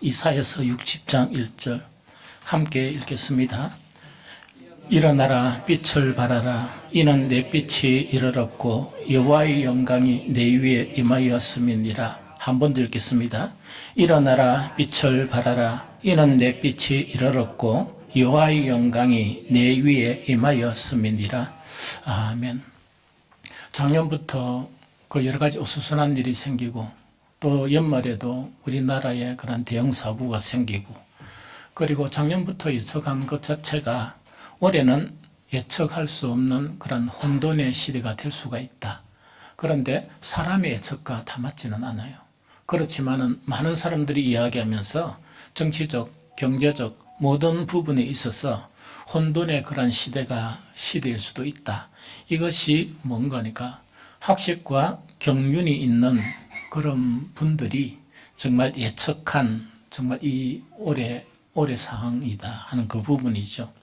이사야서 60장 1절 함께 읽겠습니다. 일어나라 빛을 발하라 이는 내 빛이 이르렀고 여호와의 영광이 내 위에 임하였음이니라. 한 번 더 읽겠습니다. 일어나라 빛을 발하라 이는 내 빛이 이르렀고 여호와의 영광이 내 위에 임하였음이니라. 아멘. 작년부터 그 여러 가지 어수선한 일이 생기고 또 연말에도 우리나라에 그런 대형 사고가 생기고 그리고 작년부터 예측한 것 자체가 올해는 예측할 수 없는 그런 혼돈의 시대가 될 수가 있다. 그런데 사람의 예측과 다 맞지는 않아요. 그렇지만은 많은 사람들이 이야기하면서 정치적, 경제적 모든 부분에 있어서 혼돈의 그런 시대일 수도 있다. 이것이 뭔가니까 학식과 경륜이 있는 그런 분들이 정말 예측한 정말 이 올해 상황이다 하는 그 부분이죠.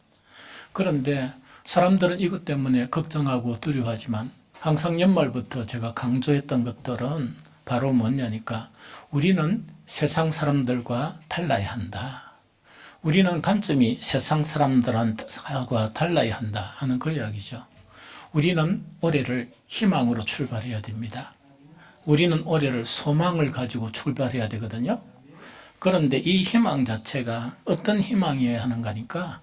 그런데 사람들은 이것 때문에 걱정하고 두려워하지만 항상 연말부터 제가 강조했던 것들은 바로 뭐냐니까 우리는 세상 사람들과 달라야 한다. 우리는 관점이 세상 사람들과 달라야 한다 하는 그 이야기죠. 우리는 올해를 희망으로 출발해야 됩니다. 우리는 올해를 소망을 가지고 출발해야 되거든요. 그런데 이 희망 자체가 어떤 희망이어야 하는가니까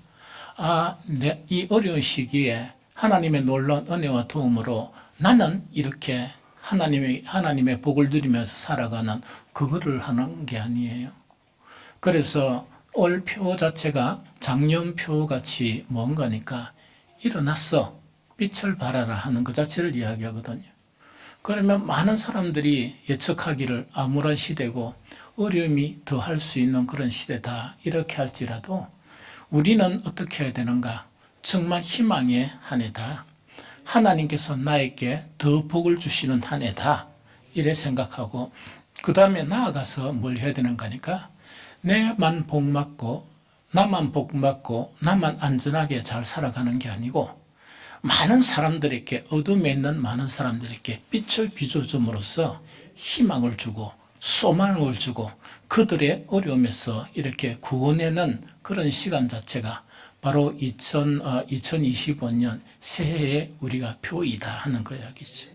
이 어려운 시기에 하나님의 놀라운 은혜와 도움으로 나는 이렇게 하나님의 복을 누리면서 살아가는 그거를 하는 게 아니에요. 그래서 올 표 자체가 작년 표 같이 뭔가니까 일어났어 빛을 발하라 하는 그 자체를 이야기하거든요. 그러면 많은 사람들이 예측하기를 암울한 시대고 어려움이 더할 수 있는 그런 시대다 이렇게 할지라도 우리는 어떻게 해야 되는가? 정말 희망의 한 해다. 하나님께서 나에게 더 복을 주시는 한 해다. 이래 생각하고 그 다음에 나아가서 뭘 해야 되는가니까 내만 복받고 나만 복받고 나만 안전하게 잘 살아가는 게 아니고 많은 사람들에게 어둠에 있는 많은 사람들에게 빛을 비춰줌으로써 희망을 주고 소망을 주고 그들의 어려움에서 이렇게 구원하는 그런 시간 자체가 바로 2025년 새해의 우리가 표이다 하는 그 이야기죠.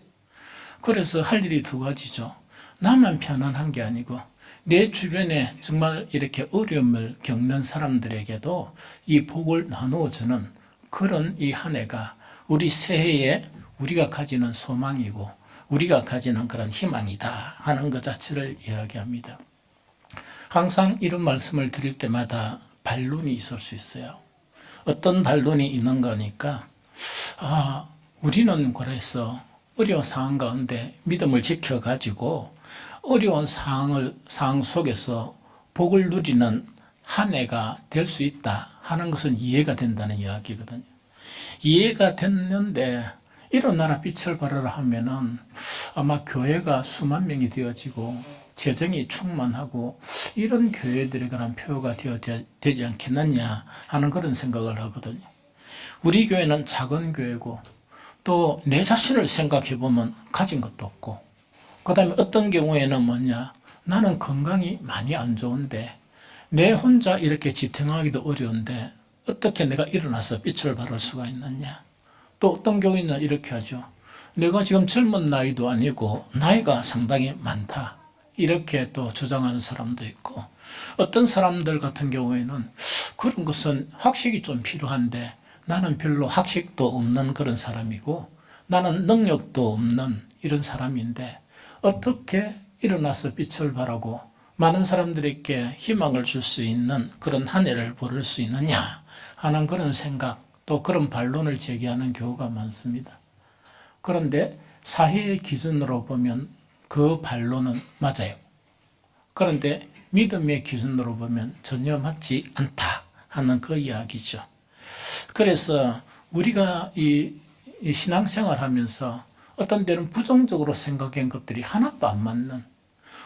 그래서 할 일이 두 가지죠. 나만 편안한 게 아니고 내 주변에 정말 이렇게 어려움을 겪는 사람들에게도 이 복을 나누어주는 그런 이 한 해가 우리 새해에 우리가 가지는 소망이고 우리가 가지는 그런 희망이다 하는 것 자체를 이야기합니다. 항상 이런 말씀을 드릴 때마다 반론이 있을 수 있어요. 어떤 반론이 있는 거니까 우리는 그래서 어려운 상황 가운데 믿음을 지켜가지고 어려운 상황 속에서 복을 누리는 한 해가 될 수 있다 하는 것은 이해가 된다는 이야기거든요. 이해가 됐는데 일어나라 빛을 발하라 하면은 아마 교회가 수만 명이 되어지고 재정이 충만하고 이런 교회들에 관한 표가 되지 않겠느냐 하는 그런 생각을 하거든요. 우리 교회는 작은 교회고 또 내 자신을 생각해 보면 가진 것도 없고 그 다음에 어떤 경우에는 뭐냐 나는 건강이 많이 안 좋은데 내 혼자 이렇게 지탱하기도 어려운데 어떻게 내가 일어나서 빛을 발할 수가 있느냐. 또 어떤 경우에는 이렇게 하죠. 내가 지금 젊은 나이도 아니고 나이가 상당히 많다. 이렇게 또 주장하는 사람도 있고 어떤 사람들 같은 경우에는 그런 것은 학식이 좀 필요한데 나는 별로 학식도 없는 그런 사람이고 나는 능력도 없는 이런 사람인데 어떻게 일어나서 빛을 발하고 많은 사람들에게 희망을 줄 수 있는 그런 한 해를 보낼 수 있느냐 하는 그런 생각 또 그런 반론을 제기하는 경우가 많습니다. 그런데 사회의 기준으로 보면 그 반론은 맞아요. 그런데 믿음의 기준으로 보면 전혀 맞지 않다 하는 그 이야기죠. 그래서 우리가 이 신앙생활 하면서 어떤 때는 부정적으로 생각한 것들이 하나도 안 맞는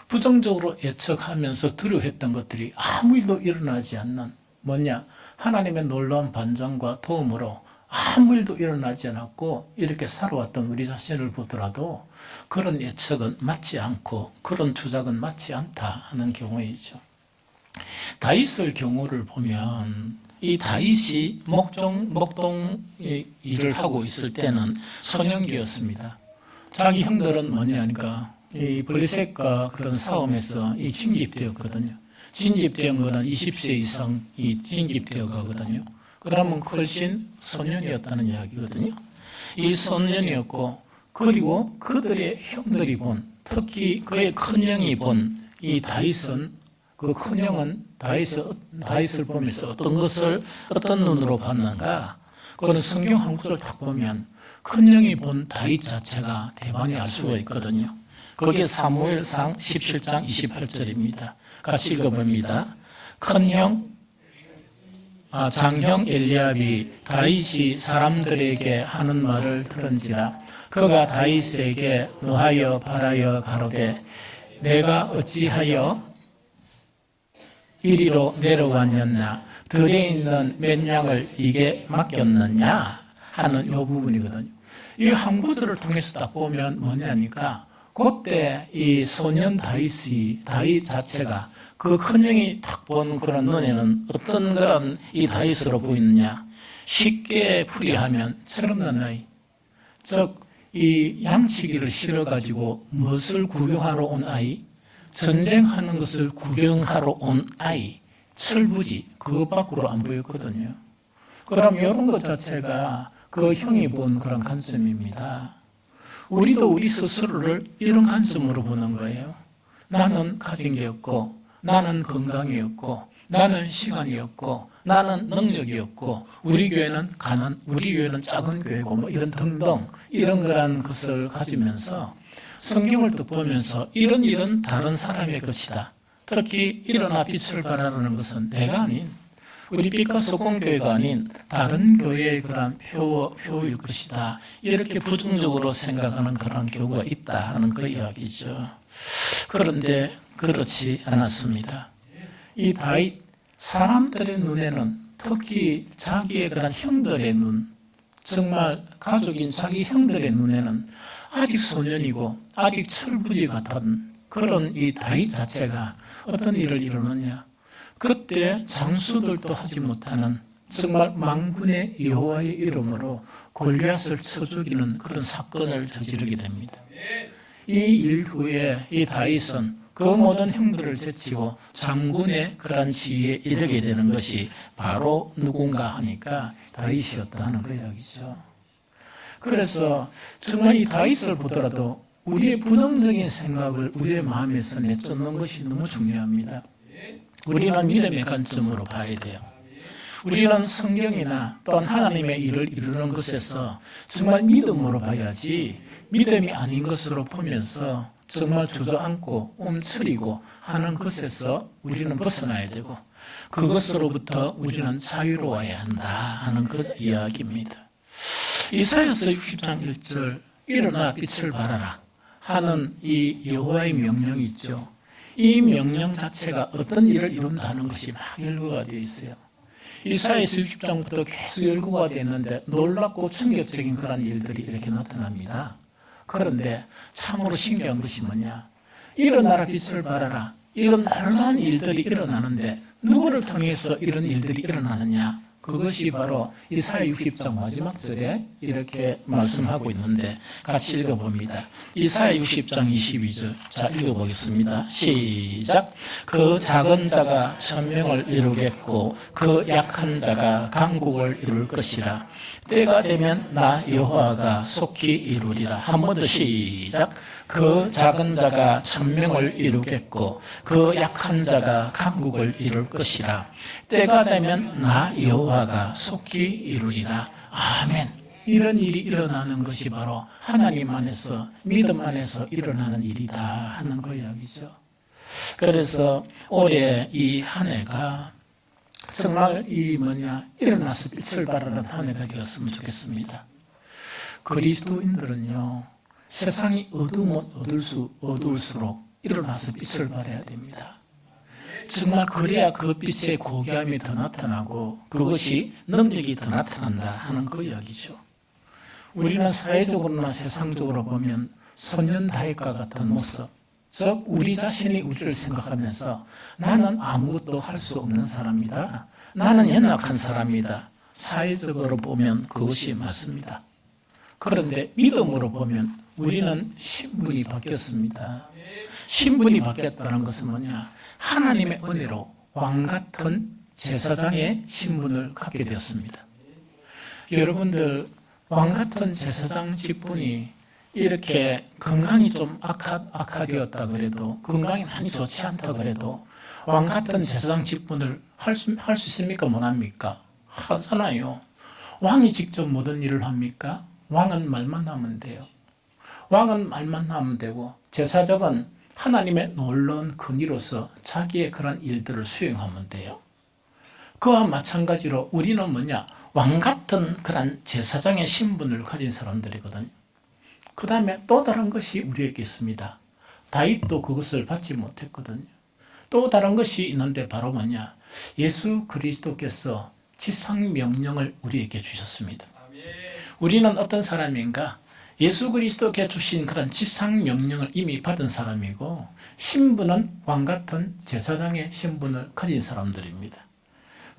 부정적으로 예측하면서 두려워했던 것들이 아무 일도 일어나지 않는 뭐냐 하나님의 놀라운 반전과 도움으로 아무 일도 일어나지 않았고 이렇게 살아왔던 우리 자신을 보더라도 그런 예측은 맞지 않고 그런 주장은 맞지 않다 하는 경우이죠. 다윗의 경우를 보면 이 다윗이 목동 일을 하고 있을 때는 소년기였습니다. 자기 형들은 뭐냐니까 이 블레셋과 그런 싸움에서 이 징집되었거든요. 징집된 거는 20세 이상이 징집되어 가거든요. 그러면 훨씬 소년이었다는 이야기거든요. 이 소년이었고, 그리고 그들의 형들이 본, 특히 그의 큰형이 본 이 다윗은, 그 큰형은 다윗을 보면서 어떤 눈으로 봤는가? 그건 성경 한 구절 딱 보면 큰형이 본 다윗 자체가 대만히 알 수가 있거든요. 그게 사무엘상 17장 28절입니다. 같이 읽어봅니다. 장형 엘리압이 다윗이 사람들에게 하는 말을 들은지라 그가 다윗에게 노하여 바라여 가로되 내가 어찌하여 이리로 내려왔느냐 들에 있는 몇 양을 이게 맡겼느냐 하는 이 부분이거든요. 이 한 구절을 통해서 딱 보면 뭐냐니까 그때 이 소년 다윗 자체가 그 큰형이 딱 본 그런 눈에는 어떤 그런 이 다윗으로 보이느냐, 쉽게 풀이하면 철없는 아이, 즉 이 양치기를 실어가지고 무엇을 구경하러 온 아이, 전쟁하는 것을 구경하러 온 아이, 철부지, 그것 밖으로 안 보였거든요. 그럼 이런 것 자체가 그 형이 본 그런 관점입니다. 우리도 우리 스스로를 이런 관점으로 보는 거예요. 나는 가진 게 없고, 나는 건강이 없고, 나는 시간이 없고, 나는 능력이 없고, 우리 교회는 작은 교회고, 뭐 이런 등등, 이런 거란 것을 가지면서 성경을 또 보면서 이런 다른 사람의 것이다. 특히 일어나 빛을 발하라는 것은 내가 아닌, 우리 피카소 공교회가 아닌 다른 교회의 그런 표일 것이다. 이렇게 부정적으로 생각하는 그런 경우가 있다 하는 그 이야기죠. 그런데 그렇지 않았습니다. 이 다윗, 사람들의 눈에는 특히 자기의 그런 형들의 눈, 정말 가족인 자기 형들의 눈에는 아직 소년이고 아직 철부지 같은 그런 이 다윗 자체가 어떤 일을 이루느냐. 그때 장수들도 하지 못하는 정말 만군의 여호와의 이름으로 골리앗을 쳐 죽이는 그런 사건을 저지르게 됩니다. 이 일 후에 이 다윗은 그 모든 형들을 제치고 장군의 그런 지위에 이르게 되는 것이 바로 누군가 하니까 다윗이었다 하는 그 이야기죠. 그래서 정말 이 다윗을 보더라도 우리의 부정적인 생각을 우리의 마음에서 내쫓는 것이 너무 중요합니다. 우리는 믿음의 관점으로 봐야 돼요. 우리는 성경이나 또한 하나님의 일을 이루는 것에서 정말 믿음으로 봐야지 믿음이 아닌 것으로 보면서 정말 주저앉고 움츠리고 하는 것에서 우리는 벗어나야 되고 그것으로부터 우리는 자유로워야 한다 하는 그 이야기입니다. 이사야서 60장 1절 일어나 빛을 발하라 하는 이 여호와의 명령이 있죠. 이 명령 자체가 어떤 일을 이룬다는 것이 막 열거가 되어 있어요. 이사야서 60장부터 계속 열거가 되어 있는데 놀랍고 충격적인 그런 일들이 이렇게 나타납니다. 그런데 참으로 신기한 것이 뭐냐? 일어나라 빛을 발하라. 이런 놀라운 일들이 일어나는데 누구를 통해서 이런 일들이 일어나느냐? 그것이 바로 이사야 60장 마지막 절에 이렇게 말씀하고 있는데 같이 읽어봅니다. 이사야 60장 22절 자 읽어보겠습니다. 시작. 그 작은 자가 천명을 이루겠고 그 약한 자가 강국을 이룰 것이라. 때가 되면 나 여호와가 속히 이루리라. 한 번 더 시작. 그 작은 자가 천명을 이루겠고 그 약한 자가 강국을 이룰 것이라. 때가 되면 나 여호와가 속히 이루리라. 아멘. 이런 일이 일어나는 것이 바로 하나님 안에서 믿음 안에서 일어나는 일이다 하는 그 이야기죠. 그래서 올해 이 한 해가 정말 일어나서 빛을 발하는 한 해가 되었으면 좋겠습니다. 그리스도인들은요, 세상이 어두우면 어두울수록 일어나서 빛을 발해야 됩니다. 정말 그래야 그 빛의 고귀함이 더 나타나고 그것이 능력이 더 나타난다 하는 그 이야기죠. 우리는 사회적으로나 세상적으로 보면 소년 다윗과 같은 모습, 즉 우리 자신이 우리를 생각하면서 나는 아무것도 할 수 없는 사람이다. 나는 연약한 사람이다. 사회적으로 보면 그것이 맞습니다. 그런데 믿음으로 보면 우리는 신분이 바뀌었습니다. 신분이 바뀌었다는 것은 뭐냐? 하나님의 은혜로 왕같은 제사장의 신분을 갖게 되었습니다. 여러분들, 왕같은 제사장 직분이 이렇게 건강이 좀 악화되었다 그래도, 건강이 많이 좋지 않다 그래도 왕같은 제사장 직분을 할 수 있습니까? 못합니까? 하잖아요. 왕이 직접 모든 일을 합니까? 왕은 말만 하면 돼요. 왕은 말만 하면 되고, 제사장은 하나님의 놀라운 근위로서 자기의 그런 일들을 수행하면 돼요. 그와 마찬가지로 우리는 뭐냐? 왕같은 그런 제사장의 신분을 가진 사람들이거든요. 그 다음에 또 다른 것이 우리에게 있습니다. 다윗도 그것을 받지 못했거든요. 또 다른 것이 있는데 바로 뭐냐? 예수 그리스도께서 지상명령을 우리에게 주셨습니다. 우리는 어떤 사람인가? 예수 그리스도께 주신 그런 지상명령을 이미 받은 사람이고, 신분은 왕같은 제사장의 신분을 가진 사람들입니다.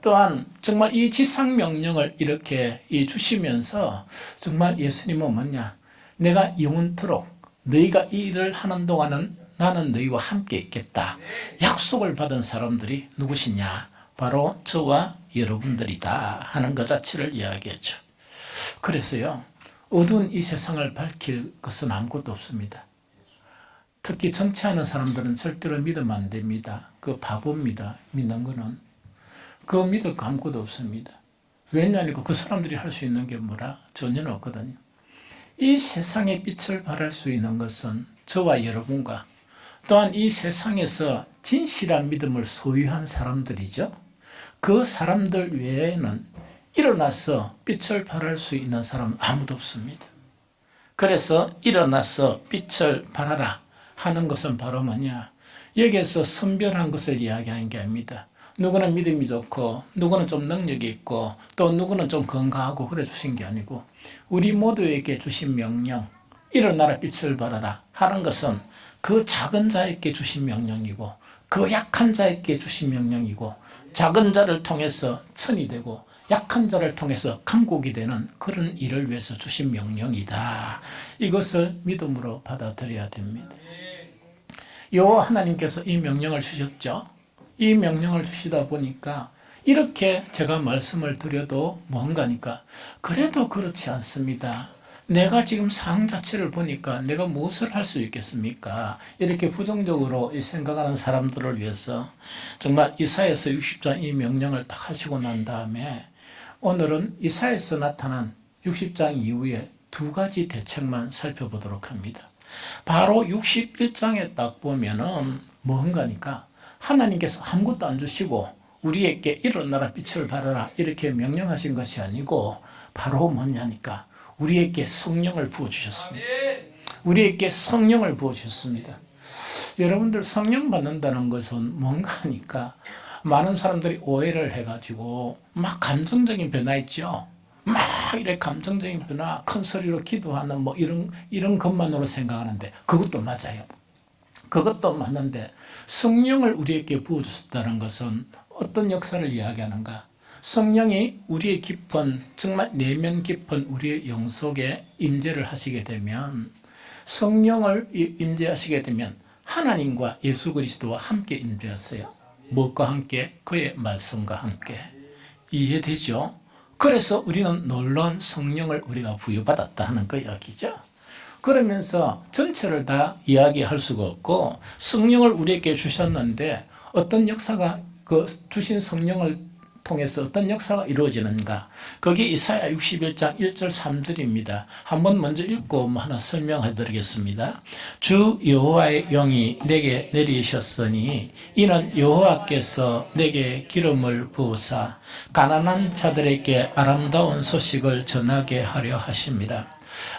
또한 정말 이 지상명령을 이렇게 주시면서 정말 예수님은 뭐냐? 내가 영원토록 너희가 이 일을 하는 동안은 나는 너희와 함께 있겠다. 약속을 받은 사람들이 누구시냐? 바로 저와 여러분들이다 하는 것 자체를 이야기했죠. 그래서요, 어두운 이 세상을 밝힐 것은 아무것도 없습니다. 특히 정치하는 사람들은 절대로 믿으면 안 됩니다. 그 바보입니다. 믿는 거는. 그거 믿을 거 아무것도 없습니다. 왜냐하면 그 사람들이 할 수 있는 게 뭐라? 전혀 없거든요. 이 세상의 빛을 발할 수 있는 것은 저와 여러분과 또한 이 세상에서 진실한 믿음을 소유한 사람들이죠. 그 사람들 외에는 일어나서 빛을 발할 수 있는 사람은 아무도 없습니다. 그래서 일어나서 빛을 발하라 하는 것은 바로 뭐냐? 여기에서 선별한 것을 이야기하는 게 아닙니다. 누구는 믿음이 좋고 누구는 좀 능력이 있고 또 누구는 좀 건강하고 그래 주신 게 아니고, 우리 모두에게 주신 명령, 일어나라 빛을 발하라 하는 것은 그 작은 자에게 주신 명령이고, 그 약한 자에게 주신 명령이고, 작은 자를 통해서 천이 되고 약한 자를 통해서 강국이 되는 그런 일을 위해서 주신 명령이다. 이것을 믿음으로 받아들여야 됩니다. 여호와 하나님께서 이 명령을 주셨죠. 이 명령을 주시다 보니까 이렇게 제가 말씀을 드려도 뭔가니까, 그래도 그렇지 않습니다. 내가 지금 상황 자체를 보니까 내가 무엇을 할 수 있겠습니까? 이렇게 부정적으로 생각하는 사람들을 위해서 정말 이사야서 60장 이 명령을 딱 하시고 난 다음에 오늘은 이사야서 나타난 60장 이후에 두 가지 대책만 살펴보도록 합니다. 바로 61장에 딱 보면은 뭔가니까, 하나님께서 아무것도 안 주시고 우리에게 일어나라 빛을 발하라 이렇게 명령하신 것이 아니고, 바로 뭐냐니까 우리에게 성령을 부어주셨습니다. 우리에게 성령을 부어주셨습니다. 여러분들, 성령 받는다는 것은 뭔가 하니까 많은 사람들이 오해를 해가지고 막 감정적인 변화 있죠. 막 이렇게 감정적인 변화, 큰 소리로 기도하는 뭐 이런 것만으로 생각하는데, 그것도 맞아요. 그것도 맞는데, 성령을 우리에게 부어주셨다는 것은 어떤 역사를 이야기하는가? 성령이 우리의 깊은, 정말 내면 깊은 우리의 영 속에 임재를 하시게 되면, 성령을 임재하시게 되면 하나님과 예수 그리스도와 함께 임재하세요. 무엇과 함께? 그의 말씀과 함께. 이해되죠? 그래서 우리는 놀라운 성령을 우리가 부여받았다 하는 그 이야기죠. 그러면서 전체를 다 이야기할 수가 없고, 성령을 우리에게 주셨는데 어떤 역사가, 그 주신 성령을 통해서 어떤 역사가 이루어지는가? 거기 이사야 61장 1절 3절입니다. 한번 먼저 읽고 하나 설명해 드리겠습니다. 주 여호와의 영이 내게 내리셨으니 이는 여호와께서 내게 기름을 부으사 가난한 자들에게 아름다운 소식을 전하게 하려 하심이라.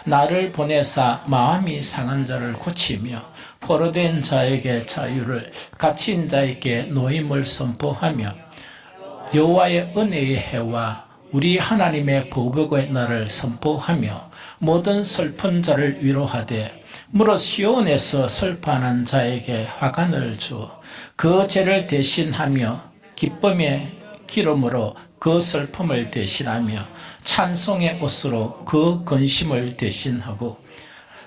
나를 보내사 마음이 상한 자를 고치며 포로된 자에게 자유를, 갇힌 자에게 노임을 선포하며 여호와의 은혜의 해와 우리 하나님의 보복의 날을 선포하며 모든 슬픈 자를 위로하되 무릇 시온에서 슬퍼하는 자에게 화관을 주어 그 죄를 대신하며 기쁨의 기름으로 그 슬픔을 대신하며 찬송의 옷으로 그 근심을 대신하고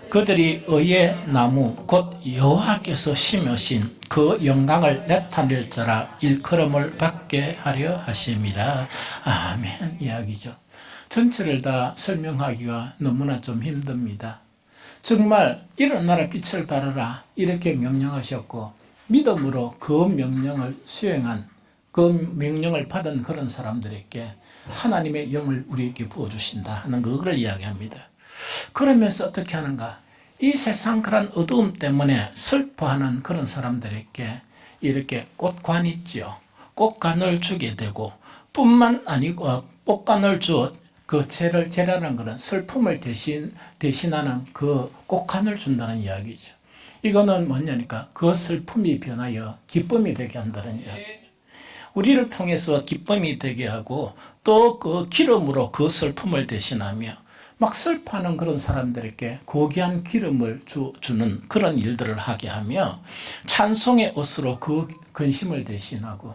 그들이 의의 나무 곧 여호와께서 심으신 그 영광을 나타낼 자라 일컬음을 받게 하려 하심이라. 아멘 이야기죠. 전체를 다 설명하기가 너무나 좀 힘듭니다. 정말 일어나라 빛을 발하라 이렇게 명령하셨고 믿음으로 그 명령을 수행한 그 명령을 받은 그런 사람들에게 하나님의 영을 우리에게 부어주신다 하는 그걸 이야기합니다. 그러면서 어떻게 하는가? 이 세상 그런 어두움 때문에 슬퍼하는 그런 사람들에게 이렇게 꽃관 있죠. 꽃관을 주게 되고 뿐만 아니고 꽃관을 주어 그 죄라는 것은 슬픔을 대신하는 그 꽃관을 준다는 이야기죠. 이거는 뭐냐니까 그 슬픔이 변하여 기쁨이 되게 한다는 이야기. 우리를 통해서 기쁨이 되게 하고 또 그 기름으로 그 슬픔을 대신하며 막 슬퍼하는 그런 사람들에게 고귀한 기름을 주는 그런 일들을 하게 하며 찬송의 옷으로 그 근심을 대신하고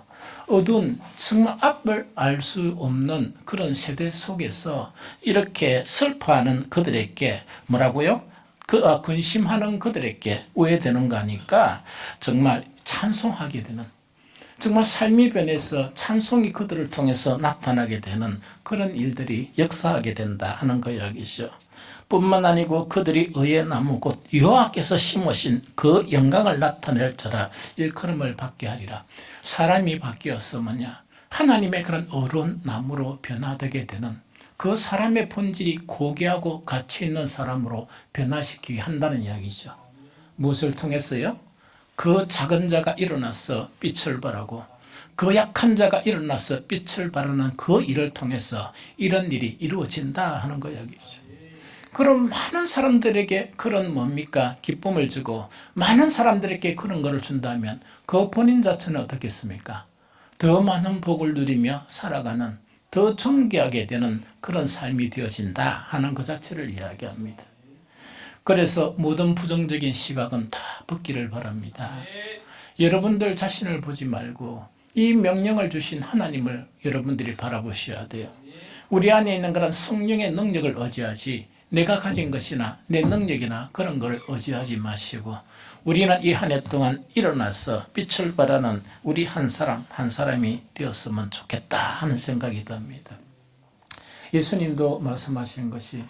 어두운 정말 앞을 알 수 없는 그런 세대 속에서 이렇게 슬퍼하는 그들에게 뭐라고요? 근심하는 그들에게 우회되는 거 아니까 정말 찬송하게 되는 정말 삶이 변해서 찬송이 그들을 통해서 나타나게 되는 그런 일들이 역사하게 된다 하는 거 이야기죠. 뿐만 아니고 그들이 의의 나무 곧 여호와께서 심으신 그 영광을 나타낼 자라 일컬음을 받게 하리라. 사람이 바뀌어서 뭐냐 하나님의 그런 어려운 나무로 변화되게 되는 그 사람의 본질이 고귀하고 가치 있는 사람으로 변화시키게 한다는 이야기죠. 무엇을 통해서요? 그 작은 자가 일어나서 빛을 발하고 그 약한 자가 일어나서 빛을 발하는 그 일을 통해서 이런 일이 이루어진다 하는 거 이야기죠. 그럼 많은 사람들에게 그런 뭡니까? 기쁨을 주고 많은 사람들에게 그런 것을 준다면 그 본인 자체는 어떻겠습니까? 더 많은 복을 누리며 살아가는 더 존귀하게 되는 그런 삶이 되어진다 하는 그 자체를 이야기합니다. 그래서 모든 부정적인 시각은 다 벗기를 바랍니다. 여러분들 자신을 보지 말고 이 명령을 주신 하나님을 여러분들이 바라보셔야 돼요. 우리 안에 있는 그런 성령의 능력을 의지하지 내가 가진 것이나 내 능력이나 그런 걸 의지하지 마시고 우리는 이 한 해 동안 일어나서 빛을 발하는 우리 한 사람 한 사람이 되었으면 좋겠다 하는 생각이 듭니다. 예수님도 말씀하신 것이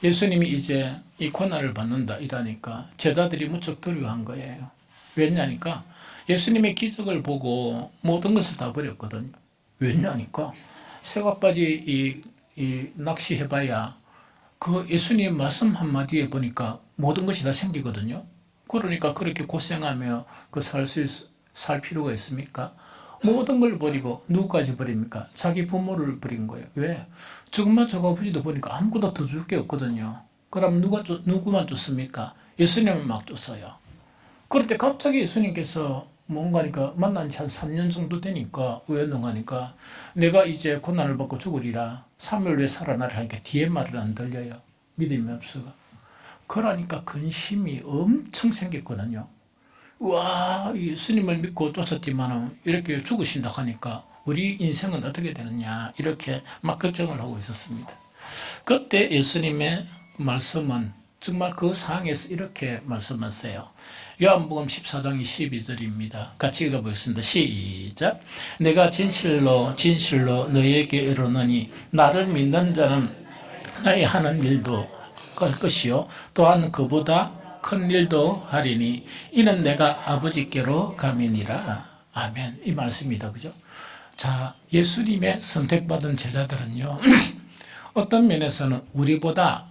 예수님이 이제 이 고난을 받는다 이러니까 제자들이 무척 두려워한 거예요. 왜냐니까 예수님의 기적을 보고 모든 것을 다 버렸거든요. 왜냐니까 새가빠지 이 낚시해봐야 그 예수님 말씀 한마디에 보니까 모든 것이 다 생기거든요. 그러니까 그렇게 고생하며 살 필요가 있습니까? 모든 걸 버리고 누구까지 버립니까? 자기 부모를 버린 거예요. 왜? 조금만 저거 아버지도 보니까 아무것도 더 줄 게 없거든요. 그럼 누구만 줬습니까? 예수님을 막 줬어요. 그런데 갑자기 예수님께서 뭔가니까 만난 지 한 3년 정도 되니까 우연동하니까 내가 이제 고난을 받고 죽으리라 3일 후에 살아나리라 하니까 뒤에 말을 안 들려요. 믿음이 없어가. 그러니까 근심이 엄청 생겼거든요. 와, 예수님을 믿고 쫓았지만 이렇게 죽으신다 하니까 우리 인생은 어떻게 되느냐 이렇게 막 걱정을 하고 있었습니다. 그때 예수님의 말씀은 정말 그 상황에서 이렇게 말씀하세요. 요한복음 14장 12절입니다. 같이 읽어보겠습니다. 시작. 내가 진실로 진실로 너희에게 이르노니 나를 믿는 자는 나의 하는 일도 할 것이요 또한 그보다 큰 일도 하리니 이는 내가 아버지께로 감이니라. 아멘. 이 말씀입니다. 그죠? 자, 예수님의 선택받은 제자들은요. 어떤 면에서는 우리보다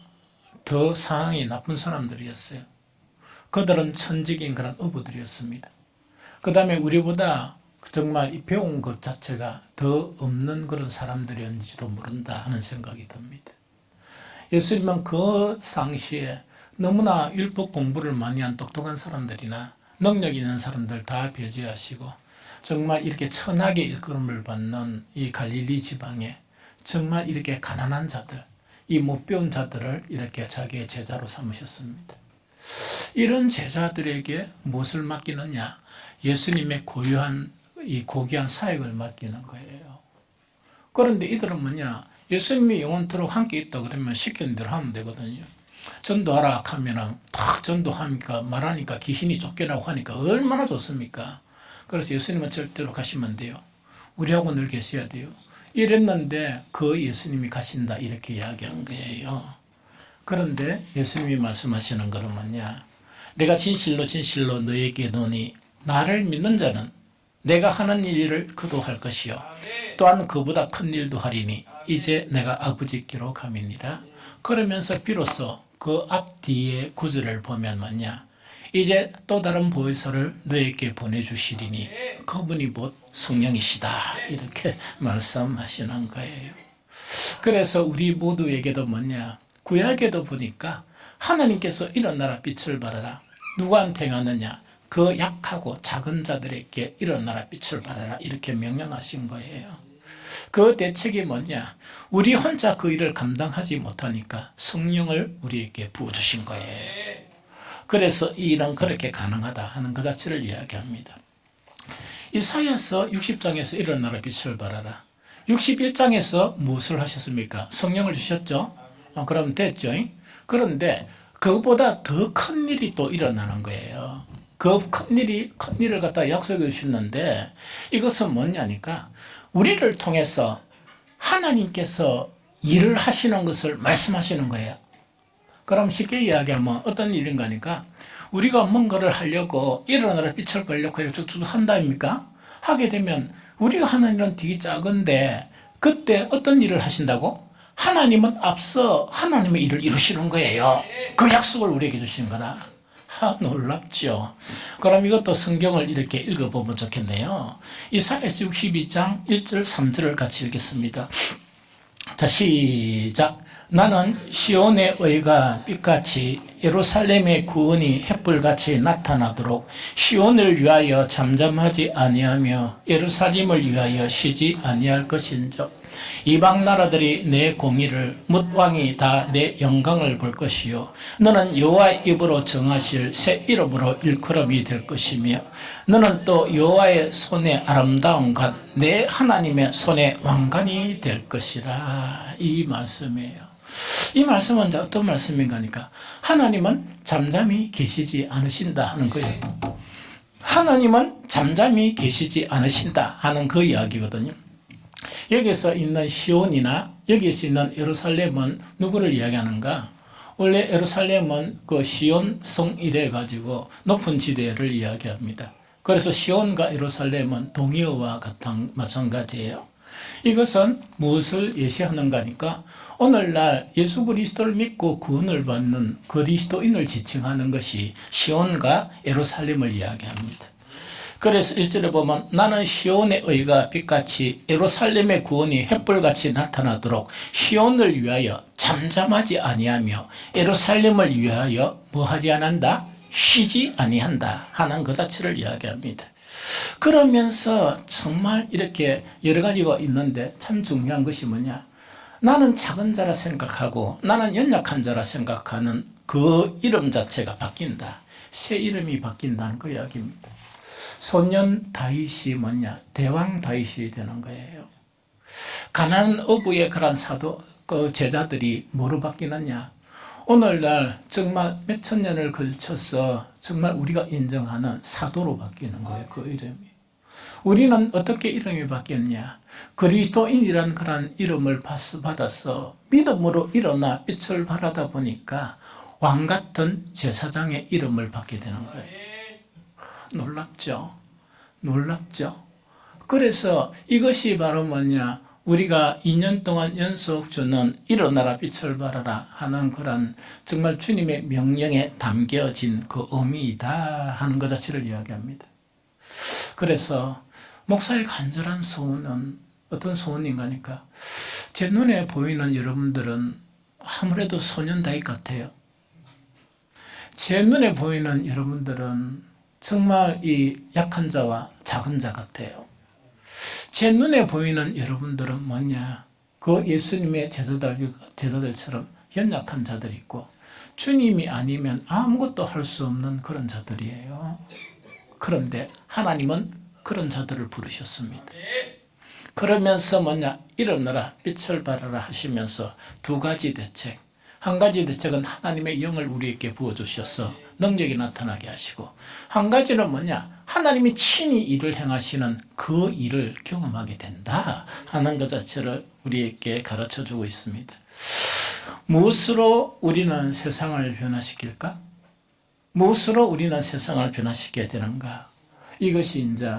더 상황이 나쁜 사람들이었어요. 그들은 천직인 그런 어부들이었습니다. 그 다음에 우리보다 정말 배운 것 자체가 더 없는 그런 사람들이었는지도 모른다 하는 생각이 듭니다. 예수님은 그 당시에 너무나 율법 공부를 많이 한 똑똑한 사람들이나 능력 있는 사람들 다 배제하시고 정말 이렇게 천하게 일컬음을 받는 이 갈릴리 지방에 정말 이렇게 가난한 자들, 이 못 배운 자들을 이렇게 자기의 제자로 삼으셨습니다. 이런 제자들에게 무엇을 맡기느냐? 예수님의 고유한 이 고귀한 사역을 맡기는 거예요. 그런데 이들은 뭐냐? 예수님이 영원토록 함께 있다 그러면 시키는 대로 하면 되거든요. 전도하라 하면은 딱 전도하니까 말하니까 귀신이 쫓겨나고 하니까 얼마나 좋습니까? 그래서 예수님은 절대로 가시면 안 돼요. 우리하고 늘 계셔야 돼요. 이랬는데 그 예수님이 가신다 이렇게 이야기한 거예요. 그런데 예수님이 말씀하시는 것은 뭐냐? 내가 진실로 진실로 너에게 이르노니 나를 믿는 자는 내가 하는 일을 그도 할 것이요 또한 그보다 큰 일도 하리니 이제 내가 아버지께로 가미니라. 그러면서 비로소 그 앞뒤의 구절을 보면 뭐냐? 이제 또 다른 보혜사를 너에게 보내주시리니 그분이 곧 성령이시다 이렇게 말씀하시는 거예요. 그래서 우리 모두에게도 뭐냐? 구약에도 보니까 하나님께서 일어나라 빛을 발하라. 누구한테 가느냐? 그 약하고 작은 자들에게 일어나라 빛을 발하라 이렇게 명령하신 거예요. 그 대책이 뭐냐? 우리 혼자 그 일을 감당하지 못하니까 성령을 우리에게 부어주신 거예요. 그래서 이 일은 그렇게 가능하다 하는 그 자체를 이야기합니다. 이사야서 60장에서 일어나라 빛을 발하라. 61장에서 무엇을 하셨습니까? 성령을 주셨죠? 그럼 됐죠? 그런데 그보다 더 큰 일이 또 일어나는 거예요. 그 큰 일을 갖다 약속해 주셨는데 이것은 뭐냐니까 우리를 통해서 하나님께서 일을 하시는 것을 말씀하시는 거예요. 그럼 쉽게 이야기하면 어떤 일인가 하니까 우리가 뭔가를 하려고 일어나라 빛을 발려고 쭉쭉 한다입니까? 하게 되면 우리가 하는 일은 되게 작은데 그때 어떤 일을 하신다고? 하나님은 앞서 하나님의 일을 이루시는 거예요. 그 약속을 우리에게 주시는 거라. 놀랍죠. 그럼 이것도 성경을 이렇게 읽어보면 좋겠네요. 이사야서 62장 1절 3절을 같이 읽겠습니다. 자, 시작. 나는 시온의 의가 빛같이 예루살렘의 구원이 햇불같이 나타나도록 시온을 위하여 잠잠하지 아니하며 예루살렘을 위하여 쉬지 아니할 것인즉 이방 나라들이 내 공의를 뭇 왕이 다 내 영광을 볼 것이요 너는 여호와의 입으로 정하실 새 이름으로 일컬음이 될 것이며 너는 또 여호와의 손의 아름다운 것 내 하나님의 손의 왕관이 될 것이라. 이 말씀이에요. 이 말씀은 어떤 말씀인가 하니까 하나님은 잠잠히 계시지 않으신다 하는 거예요. 하나님은 잠잠히 계시지 않으신다 하는 그 이야기거든요. 여기서 있는 시온이나 여기서 있는 예루살렘은 누구를 이야기하는가? 원래 예루살렘은 그 시온 성 이래 가지고 높은 지대를 이야기합니다. 그래서 시온과 예루살렘은 동의어와 마찬가지예요. 이것은 무엇을 예시하는가 하니까 오늘날 예수 그리스도를 믿고 구원을 받는 그리스도인을 지칭하는 것이 시온과 예루살렘을 이야기합니다. 그래서 1절에 보면 나는 시온의 의가 빛같이 예루살렘의 구원이 햇불같이 나타나도록 시온을 위하여 잠잠하지 아니하며 예루살렘을 위하여 뭐하지 않는다? 쉬지 아니한다 하는 그 자체를 이야기합니다. 그러면서 정말 이렇게 여러 가지가 있는데 참 중요한 것이 뭐냐? 나는 작은 자라 생각하고 나는 연약한 자라 생각하는 그 이름 자체가 바뀐다. 새 이름이 바뀐다는 그 이야기입니다. 소년 다윗이 뭐냐? 대왕 다윗이 되는 거예요. 가난한 어부의 그런 사도, 그 제자들이 뭐로 바뀌느냐? 오늘날 정말 몇천 년을 걸쳐서 정말 우리가 인정하는 사도로 바뀌는 거예요. 그 이름이. 우리는 어떻게 이름이 바뀌었냐? 그리스도인이라는 그런 이름을 받아서 믿음으로 일어나 빛을 발하다 보니까 왕 같은 제사장의 이름을 받게 되는 거예요. 놀랍죠? 놀랍죠? 그래서 이것이 바로 뭐냐? 우리가 2년 동안 연속 주는 일어나라 빛을 발하라 하는 그런 정말 주님의 명령에 담겨진 그 의미이다 하는 것 자체를 이야기합니다. 그래서 목사의 간절한 소원은 어떤 소원인가 하니까 제 눈에 보이는 여러분들은 아무래도 소년 다윗 같아요. 제 눈에 보이는 여러분들은 정말 이 약한 자와 작은 자 같아요. 제 눈에 보이는 여러분들은 뭐냐? 그 예수님의 제자들처럼 연약한 자들이 있고 주님이 아니면 아무것도 할 수 없는 그런 자들이에요. 그런데 하나님은 그런 자들을 부르셨습니다. 그러면서 뭐냐, 일어나라 빛을 발하라 하시면서 두 가지 대책. 한 가지 대책은 하나님의 영을 우리에게 부어주셔서 능력이 나타나게 하시고, 한 가지는 뭐냐, 하나님이 친히 일을 행하시는 그 일을 경험하게 된다 하는 것 자체를 우리에게 가르쳐주고 있습니다. 무엇으로 우리는 세상을 변화시킬까? 무엇으로 우리는 세상을 변화시켜야 되는가? 이것이 이제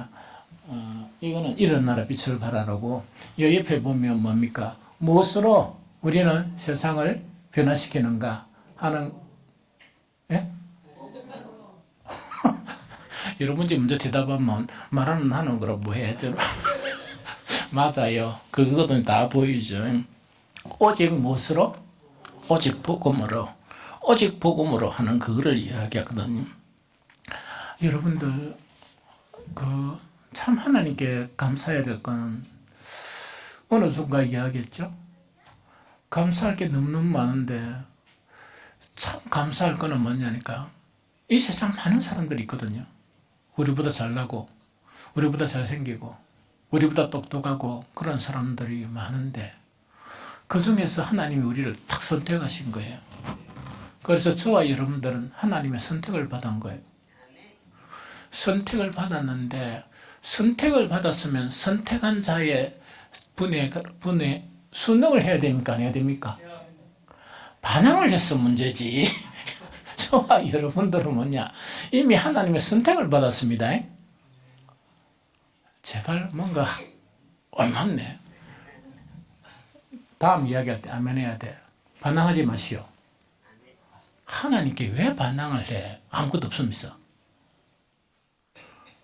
이거는 일어나라 빛을 발하라고, 이 옆에 보면 뭡니까? 무엇으로 우리는 세상을 변화시키는가 하는, 예? 여러분 문제 먼저 대답하면 말하는 하는 거라 뭐 해야 되나? 맞아요. 그거는 다 보이죠. 오직 무엇으로? 오직 복음으로. 오직 복음으로 하는 그거를 이야기하거든요. 여러분들 참 하나님께 감사해야 될 건 어느 순간 이야기했죠. 감사할 게 너무너무 많은데 참 감사할 거는 뭐냐니까, 이 세상 많은 사람들이 있거든요. 우리보다 잘나고 우리보다 잘생기고 우리보다 똑똑하고 그런 사람들이 많은데 그 중에서 하나님이 우리를 딱 선택하신 거예요. 그래서 저와 여러분들은 하나님의 선택을 받은 거예요. 선택을 받았는데, 선택을 받았으면 선택한 자의 분에 순응을 해야 됩니까? 안 해야 됩니까? 반항을 했어 문제지. 저와 여러분들은 뭐냐, 이미 하나님의 선택을 받았습니다. 제발 뭔가 옳맞네. 다음 이야기할 때 아멘 해야 돼. 반항하지 마시오. 하나님께 왜 반항을 해? 아무것도 없습니다.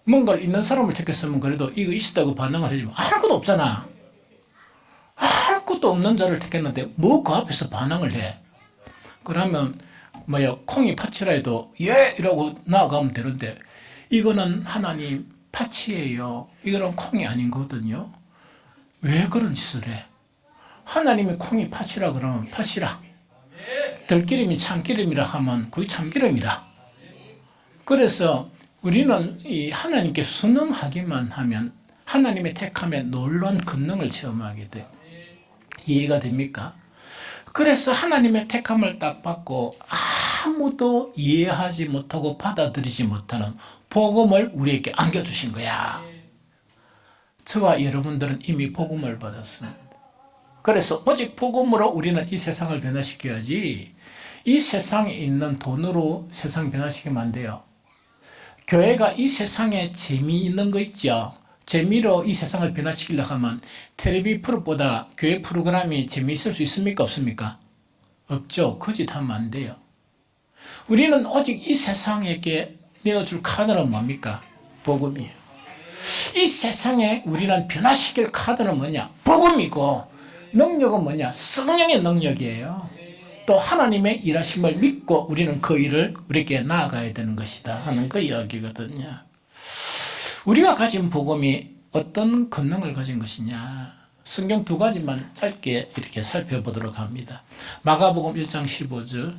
뭔가를 있는 사람을 택했으면 그래도 이거 있었다고 반항을 하지만 아무것도 없잖아. 아무것도 없는 자를 택했는데 뭐 그 앞에서 반항을 해? 그러면 콩이 팥이라 해도 예! 이라고 나아가면 되는데, 이거는 하나님 팥이에요. 이거는 콩이 아닌 거거든요. 왜 그런 짓을 해? 하나님이 콩이 팥이라 그러면 팥이라, 들기름이 참기름이라 하면 그게 참기름이라. 그래서 우리는 이 하나님께 순응하기만 하면 하나님의 택함에 놀라운 권능을 체험하게 돼. 이해가 됩니까? 그래서 하나님의 택함을 딱 받고 아무도 이해하지 못하고 받아들이지 못하는 복음을 우리에게 안겨주신 거야. 저와 여러분들은 이미 복음을 받았습니다. 그래서 오직 복음으로 우리는 이 세상을 변화시켜야지, 이 세상에 있는 돈으로 세상 변화시키면 안 돼요. 교회가 이 세상에 재미있는 거 있죠. 재미로 이 세상을 변화시키려고 하면 텔레비 프로보다 교회 프로그램이 재미있을 수 있습니까? 없습니까? 없죠. 거짓하면 안 돼요. 우리는 오직 이 세상에게 내어줄 카드는 뭡니까? 복음이에요. 이 세상에 우리는 변화시킬 카드는 뭐냐? 복음이고, 능력은 뭐냐? 성령의 능력이에요. 또 하나님의 일하심을 믿고 우리는 그 일을 우리에게 나아가야 되는 것이다 하는 그 이야기거든요. 우리가 가진 복음이 어떤 권능을 가진 것이냐, 성경 두 가지만 짧게 이렇게 살펴보도록 합니다. 마가복음 1장 15절,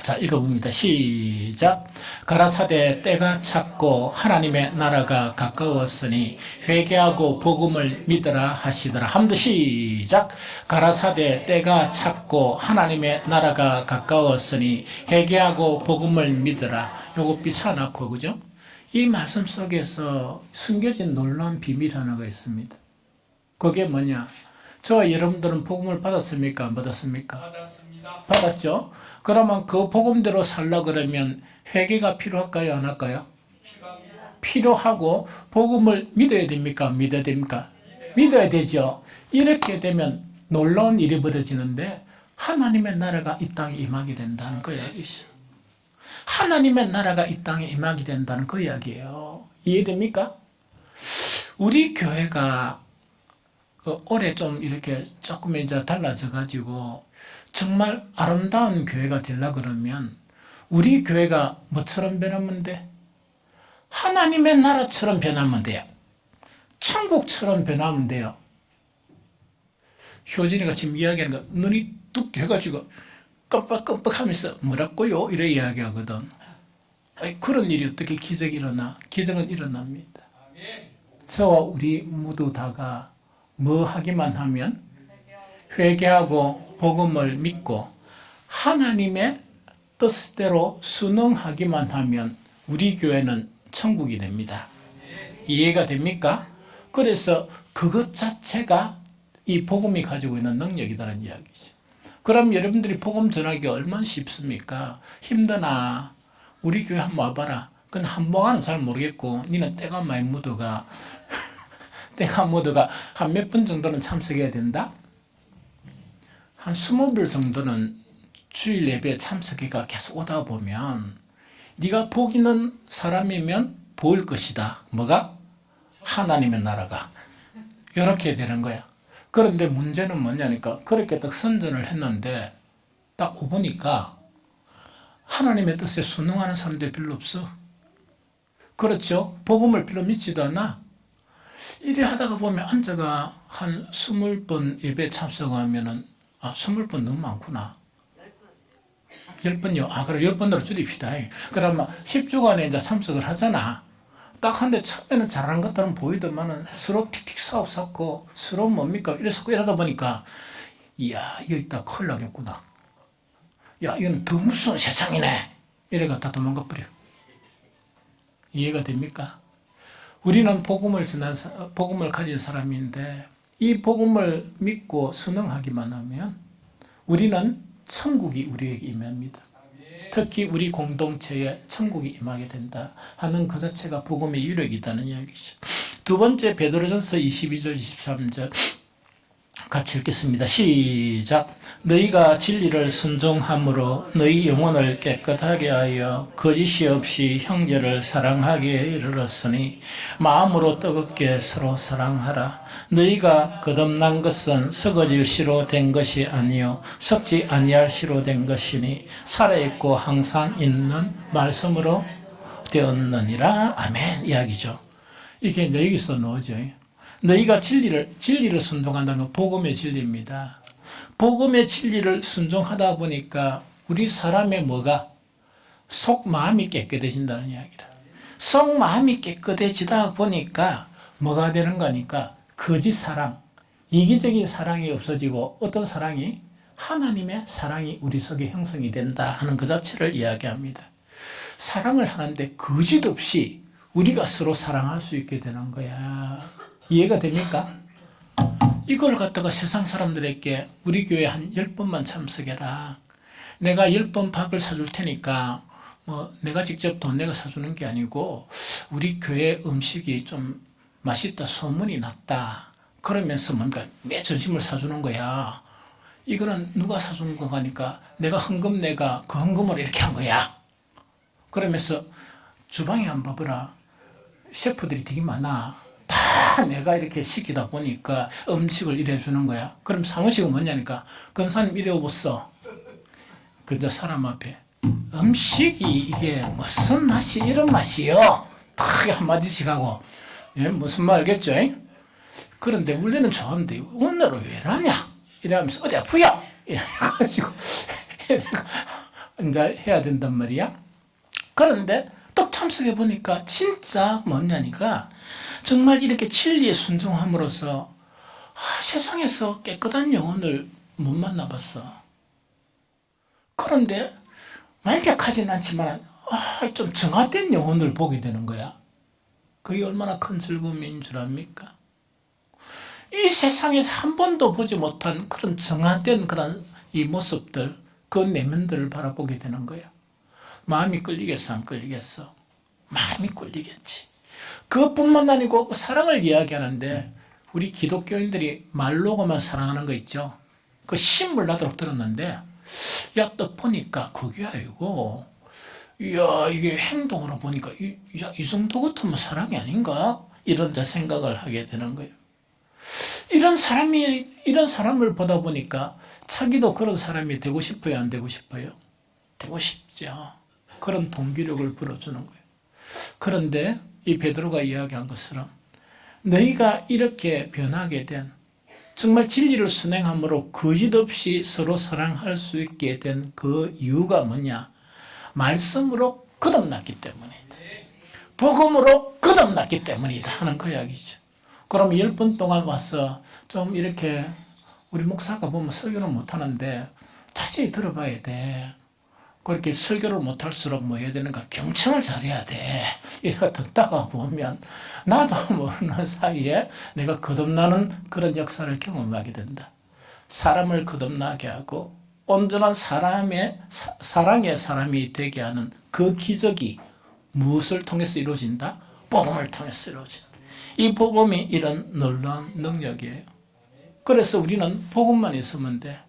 자 읽어봅니다. 시작. 가라사대 때가 찼고 하나님의 나라가 가까웠으니 회개하고 복음을 믿으라 하시더라. 한 번 더 시작. 가라사대 때가 찼고 하나님의 나라가 가까웠으니 회개하고 복음을 믿으라. 요거 삐쳐놓고, 그죠? 이 말씀 속에서 숨겨진 놀라운 비밀 하나가 있습니다. 그게 뭐냐? 저와 여러분들은 복음을 받았습니까? 안 받았습니까? 받았습니다. 받았죠? 그러면 그 복음대로 살라 그러면 회개가 필요할까요? 안 할까요? 필요하고, 복음을 믿어야 됩니까? 믿어야 됩니까? 믿어야 되죠. 이렇게 되면 놀라운 일이 벌어지는데 하나님의 나라가 이 땅에 임하게 된다는 그 이야기죠. 하나님의 나라가 이 땅에 임하게 된다는 그 이야기예요. 이해됩니까? 우리 교회가 올해 좀 이렇게 조금 이제 달라져 가지고 정말 아름다운 교회가 되려고 그러면 우리 교회가 뭐처럼 변하면 돼? 하나님의 나라처럼 변하면 돼요. 천국처럼 변하면 돼요. 효진이가 지금 이야기하는 거 눈이 뚝 해가지고 깜빡깜빡하면서 뭐라고요? 이래 이야기하거든. 아니, 그런 일이 어떻게 기적이 일어나? 기적은 일어납니다. 저와 우리 모두 다가 뭐 하기만 하면 회개하고 복음을 믿고 하나님의 뜻대로 순응하기만 하면 우리 교회는 천국이 됩니다. 이해가 됩니까? 그래서 그것 자체가 이 복음이 가지고 있는 능력이라는 이야기죠. 그럼 여러분들이 복음 전하기 얼마나 쉽습니까? 힘드나? 우리 교회 한번 와봐라. 그건 한복아는 잘 모르겠고 니는 때가 많이 묻어가 한 몇 번 정도는 참석해야 된다? 한 20번 정도는 주일 예배에 참석해가 계속 오다 보면 네가 복 있는 사람이면 보일 것이다. 뭐가? 하나님의 나라가. 이렇게 되는 거야. 그런데 문제는 뭐냐니까 그렇게 딱 선전을 했는데 딱 오보니까 하나님의 뜻에 순응하는 사람들이 별로 없어. 그렇죠? 복음을 별로 믿지도 않아. 이래 하다가 보면 앉아가 한 20번 예배 참석하면은 20번 너무 많구나. 10번요. 그럼 10번으로 줄입시다. 그러면 10주간에 이제 참석을 하잖아. 딱 한데 처음에는 잘하는 것들은 보이더만은 서로 틱틱 싸우고 서로 뭡니까? 이러다 보니까 이야, 이거 있다 큰일 나겠구나. 야, 이건 더 무서운 세상이네. 이래가 다 도망가 버려. 이해가 됩니까? 우리는 복음을 가진 사람인데 이 복음을 믿고 순응하기만 하면 우리는 천국이 우리에게 임합니다. 특히 우리 공동체에 천국이 임하게 된다 하는 그 자체가 복음의 유력이 있다는 이야기죠. 두 번째 베드로전서 22절 23절 같이 읽겠습니다. 시작. 너희가 진리를 순종함으로 너희 영혼을 깨끗하게 하여 거짓이 없이 형제를 사랑하기에 이르렀으니 마음으로 뜨겁게 서로 사랑하라. 너희가 거듭난 것은 썩어질 씨로 된 것이 아니요 썩지 아니할 씨로 된 것이니 살아있고 항상 있는 말씀으로 되었느니라. 아멘. 이야기죠. 이게 이제 여기서 나오죠. 너희가 진리를 순종한다는 건 복음의 진리입니다. 복음의 진리를 순종하다 보니까 우리 사람의 뭐가 속 마음이 깨끗해진다는 이야기라. 속 마음이 깨끗해지다 보니까 뭐가 되는 거니까 거짓 사랑, 이기적인 사랑이 없어지고 어떤 사랑이 하나님의 사랑이 우리 속에 형성이 된다 하는 그 자체를 이야기합니다. 사랑을 하는데 거짓 없이 우리가 서로 사랑할 수 있게 되는 거야. 이해가 됩니까? 이걸 갖다가 세상 사람들에게 우리 교회 한 10번만 참석해라. 내가 10번 밥을 사줄 테니까 내가 직접 돈 내가 사주는 게 아니고 우리 교회 음식이 좀 맛있다 소문이 났다. 그러면서 뭔가 매 점심을 사주는 거야. 이거는 누가 사준 거니까 내가 헌금 내가 그 헌금으로 이렇게 한 거야. 그러면서 주방에 한번 봐봐라. 셰프들이 되게 많아. 다 내가 이렇게 시키다 보니까 음식을 이래 주는 거야. 그럼 사무식은 뭐냐니까 권사님 이래 오셨어. 그저 사람 앞에 음식이 이게 무슨 맛이 이런 맛이요. 딱 한마디씩 하고 무슨 말 알겠죠? 그런데 원래는 좋은데 오늘은 왜 이러냐? 이러면서 어디 아프야? 이래가지고 이제 해야 된단 말이야. 그런데 또 참석해 보니까 진짜 뭐냐니까 정말 이렇게 진리에 순종함으로써 세상에서 깨끗한 영혼을 못 만나봤어. 그런데 완벽하진 않지만 좀 정화된 영혼을 보게 되는 거야. 그게 얼마나 큰 즐거움인 줄 압니까? 이 세상에서 한 번도 보지 못한 그런 정화된 그런 이 모습들, 그 내면들을 바라보게 되는 거야. 마음이 끌리겠어, 안 끌리겠어? 마음이 끌리겠지. 그것뿐만 아니고 그 사랑을 이야기하는데 우리 기독교인들이 말로만 사랑하는 거 있죠. 그 신물 나도록 들었는데 야, 딱 보니까 그게 아니고 이야, 이게 행동으로 보니까 이 정도 같으면 사랑이 아닌가? 이런 생각을 하게 되는 거예요. 이런 사람을 보다 보니까 자기도 그런 사람이 되고 싶어요, 안 되고 싶어요? 되고 싶죠. 그런 동기력을 불어주는 거예요. 그런데 이 베드로가 이야기한 것처럼 너희가 이렇게 변하게 된 정말 진리를 순행함으로 거짓 없이 서로 사랑할 수 있게 된 그 이유가 뭐냐? 말씀으로 거듭났기 때문이다. 복음으로 거듭났기 때문이다 하는 그 이야기죠. 그럼 10분 동안 와서 좀 이렇게 우리 목사가 보면 설교를 못하는데 자세히 들어봐야 돼. 그렇게 설교를 못할수록 뭐 해야 되는가? 경청을 잘해야 돼. 이렇게 듣다가 보면 나도 모르는 사이에 내가 거듭나는 그런 역사를 경험하게 된다. 사람을 거듭나게 하고 온전한 사랑의 사람이 되게 하는 그 기적이 무엇을 통해서 이루어진다? 복음을 통해서 이루어진다. 이 복음이 이런 놀라운 능력이에요. 그래서 우리는 복음만 있으면 돼.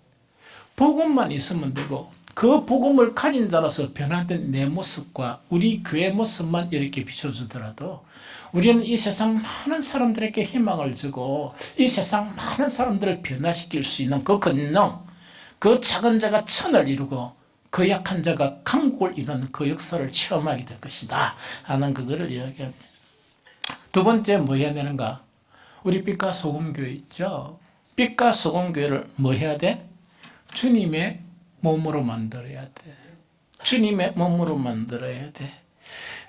복음만 있으면 되고 그 복음을 가진 자로서 변화된 내 모습과 우리 교회 모습만 이렇게 비춰주더라도 우리는 이 세상 많은 사람들에게 희망을 주고 이 세상 많은 사람들을 변화시킬 수 있는 그 권능, 그 작은 자가 천을 이루고 그 약한 자가 강국을 이루는 그 역사를 체험하게 될 것이다 하는 그거를 이야기합니다. 두 번째 뭐 해야 되는가? 우리 빛과 소금교회 있죠? 빛과 소금교회를 뭐 해야 돼? 주님의 몸으로 만들어야 돼. 주님의 몸으로 만들어야 돼.